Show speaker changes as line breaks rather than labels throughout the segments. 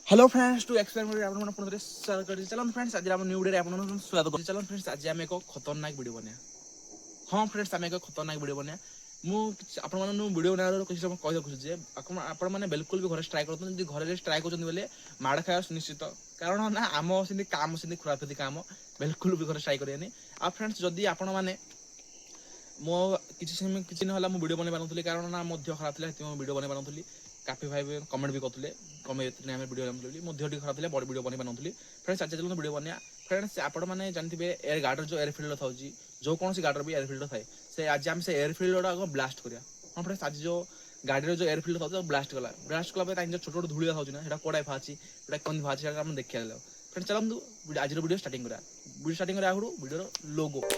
hello friends to experiment आपण पुनः स्वागत करते चलो फ्रेंड्स आज हम न्यू वीडियो आपण स्वागत करते चलो फ्रेंड्स आज हम एक खतरनाक वीडियो बने हाँ फ्रेंड्स आम एक खतरनाक वीडियो बने मुझे वीडियो बनाने किसी समय कह खोजे आपण मैंने बिल्कुल भी घर ट्राए करते घर ट्राए कर माड़ खाया सुनिश्चित कारण ना आम से काम से खुराफी काम बिल्कुल भी घर ट्राए करेंगे आ फ्रेंड्स जदि आपण मैंने मो किसी ना वीडियो बन पानी कारण ना मो देह खराब था वीडियो बन पानी काफी भाई कमेंट भी करते कमे वीडियो बनाऊली मो देह खराब था बड़ वीडियो बन पानी फ्रेंड्स आज चलते वीडियो बनिया फ्रेंड्स आपण मैंने जानते एयर गार्डर जो एयर फिल्टर था जो कौन सी गार्डर भी एयर फिल्टर थाए से आज आम से एयर फिल्टर आगे ब्लास्ट करिया हाँ फ्रेंड्स आज जो गाड़ी जो एयर फिल्टर था ब्लास्ट कला जो छोट छोट धूल था ना कड़ा फाची कौन फाची देखा फ्रेंड्स चलते आज वीडियो स्टार्टिंग करा वीडियो स्टार्टिंग करा आगु वीडियो लोगो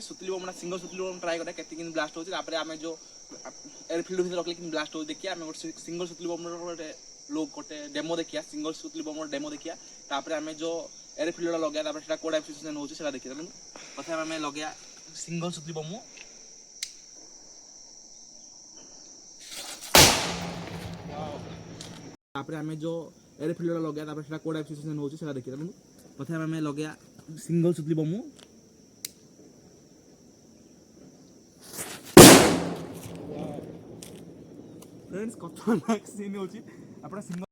सुतली बम सिंगल सुतली बम ट्राई करा केते किन ब्लास्ट होची तापर आमे जो एयर फिल्टर भीतर रखले किन ब्लास्ट हो देखिया आमे सिंगल सुतली बम रो लोग कोटे डेमो देखिया सिंगल सुतली बम रो डेमो देखिया तापर आमे जो एयर फिल्टर लगाया तापर सेटा कोड एप्लीकेशन होची सेटा देखिया प्रथम आमे लगाया सिंगल सुतली बम तापर आमे जो एयर फिल्टर लगाया तापर सेटा कोड एप्लीकेशन होची सेटा देखिया प्रथम आमे लगाया सिंगल सुतली बम फ्रेंड्स खतरनाक सीन होची आपन सिंगल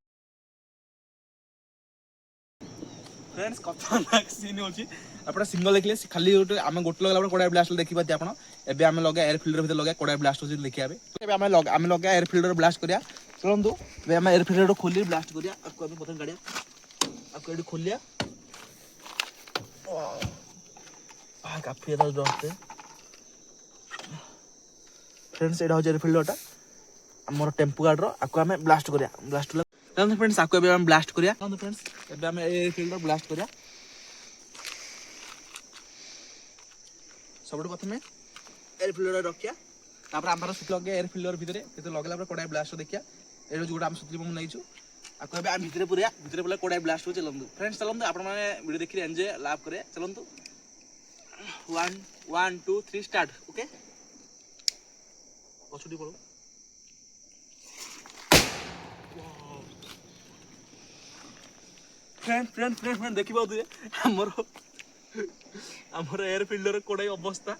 फ्रेंड्स खतरनाक सीन होची आपन सिंगल देखले खाली आमे गोट लगला अपन कोडा ब्लास्ट देखि पाती आपन एबे आमे लगा एयर फिल्टर भीतर लगा कोडा ब्लास्ट होची देखि आबे एबे आमे लगा एयर फिल्टर ब्लास्ट करिया चलंदु एबे आमे एयर फिल्टर खोली ब्लास्ट करिया आपको अभी बटन गाड़िया आपको एडी खोलिया आ काफी ज्यादा डरते फ्रेंड्स एडा हो एयर फिल्टरटा हमर टेम्पो गार्ड रो आको हमें ब्लास्ट करिया ब्लास्ट चलते फ्रेंड्स आको एबे हम ब्लास्ट करिया चलते फ्रेंड्स एबे हम एयर फिल्टर ब्लास्ट करिया सबटो प्रथमे एयर फिल्टर रखिया तापर हमर सुतल के एयर फिल्टर भीतर केते लगला पर कोडा ब्लास्ट देखिया एरो जोटा हम सुतली बम नैछु आको एबे हम भीतर पुरा कोडा ब्लास्ट हो चलंदु फ्रेंड्स चलंदु आपण माने वीडियो देखि एन्जॉय लाभ करे चलंदु 1 1 2 3 स्टार्ट ओके पछुडी पड़ो फ्रेंड देखि पाउथे हमर एयर फिल्टर कोडा अवस्था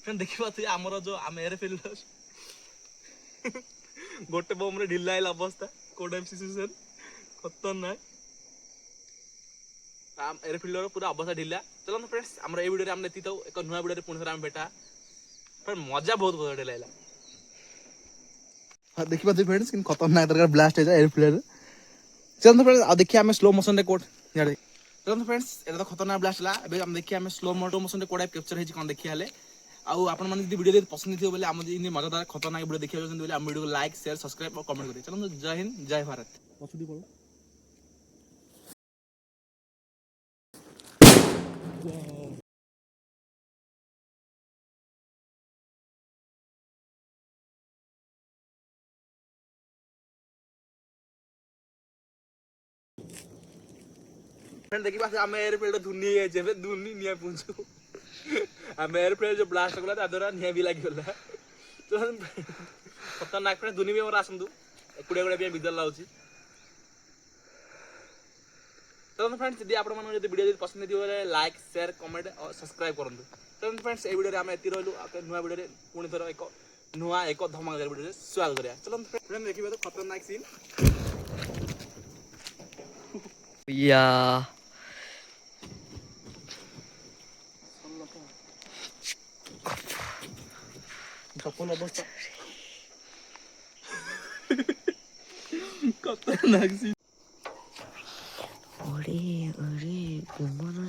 फ्रेंड देखि पाउथे हमर जो हम एयर फिल्टर गोटे बम रे ढिला आइला अवस्था कोडा सिचुएशन खतरनाक हम एयर फिल्टर पूरा अवस्था ढिला चलो फ्रेंड्स हमर ए वीडियो रे हम नेति तो एक नुवा वीडियो रे पुणी हम बेटा फ्रेंड मजा बहुत बहुत लागला देखि पाउथे फ्रेंड्स किन खतरनाक तरह ब्लास्ट है एयर फिल्टर चलो फ्रेंड्स आ देखिए हमें स्लो मोशन रे कोड यार चलो फ्रेंड्स एटा तो खतरनाक ब्लास्ट ला एबे हम देखिए हमें स्लो मोशन रे कोड कैप्चर हेची कोन देखिया हले आउ आपन माने वीडियो दे पसंद थियो बोले हम इन मजेदार खतरनाक वीडियो देखिया बोले हम वीडियो को लाइक शेयर सब्सक्राइब और कमेंट करिए चलो जय हिंद जय भारत पछुडी पड़ो फ्रेंड देखि पास हम एयर फिल्टर धुनी है जेबे धुनी निया पुंजु हम एयर फिल्टर जो ब्लास्ट करला तादरा निया भी लागि गला तो खतरनाक फ्रेंड धुनी भी हमरा आसंदु एकुडे एकुडे भी बिदल लाउची तो फ्रेंड्स यदि आपण मन यदि वीडियो पसंद दियो बोले लाइक शेयर कमेंट और सब्सक्राइब करंतु तो फ्रेंड्स ए वीडियो रे हम एति रहलु आ नुवा वीडियो रे पुणी थरो एक नुवा एक धमाकेदार वीडियो रे स्वागत करिया चलो फ्रेंड देखिबे तो खतरनाक सीन
या
सपन अवस्था खतरनाक सीन
अरे अरे कुमार